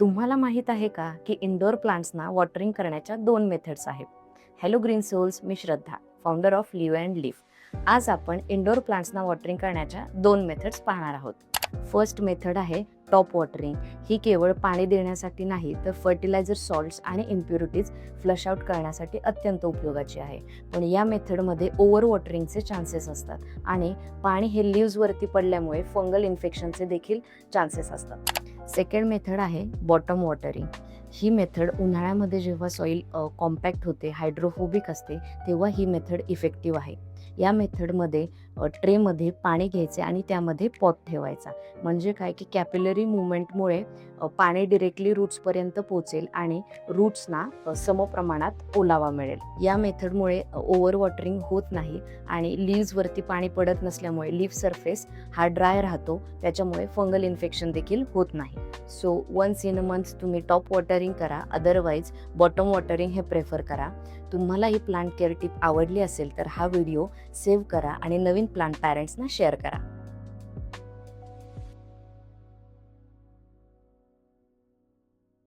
तुम्हाला माहीत आहे का की इंडोर प्लांट्सना वॉटरिंग करण्याच्या 2 मेथड्स आहेत. हॅलो ग्रीन सोल्स, मी Shraddha, founder of live and live. आज आपण इंडोर प्लांट्सना वॉटरिंग करण्याच्या 2 मेथड्स पाहणार आहोत. फर्स्ट मेथड आहे टॉप वॉटरिंग. ही केवळ पाणी देण्यासाठी नाही तर फर्टिलायझर, सॉल्ट्स आणि इम्प्युरिटीज फ्लश आउट करण्यासाठी अत्यंत उपयोगाची आहे. पण या मेथडमध्ये ओव्हर वॉटरिंगचे चान्सेस असतात आणि पाणी हे लिव्हजवरती पडल्यामुळे फंगल इन्फेक्शनचे देखील चान्सेस असतात. सेकंड मेथड आहे बॉटम वॉटरिंग. ही मेथड उन्हाळ्यामध्ये जेव्हा सॉईल कॉम्पॅक्ट होते, हायड्रोफोबिक असते, तेव्हा ही मेथड इफेक्टिव्ह आहे. या मेथडमध्ये ट्रेमध्ये पाणी घ्यायचे आणि त्यामध्ये पॉट ठेवायचा. म्हणजे काय की कॅपिलरी मुवमेंटमुळे पाणी डिरेक्टली रूट्सपर्यंत पोचेल आणि रूट्सना समप्रमाणात ओलावा मिळेल. या मेथडमुळे ओव्हर वॉटरिंग होत नाही आणि लिव्हजवरती पाणी पडत नसल्यामुळे लिव्ह सरफेस हा ड्राय राहतो. त्याच्यामुळे फंगल इन्फेक्शन देखील होत नाही. So once in a month तुम्ही टॉप वॉटरिंग करा, अदरवाईज बॉटम वॉटरिंग हे प्रेफर करा. तुम्हाला ही प्लांट केअर टिप आवडली असेल तर हा व्हिडिओ सेव्ह करा आणि नवीन प्लांट पॅरेंट्सना शेअर करा.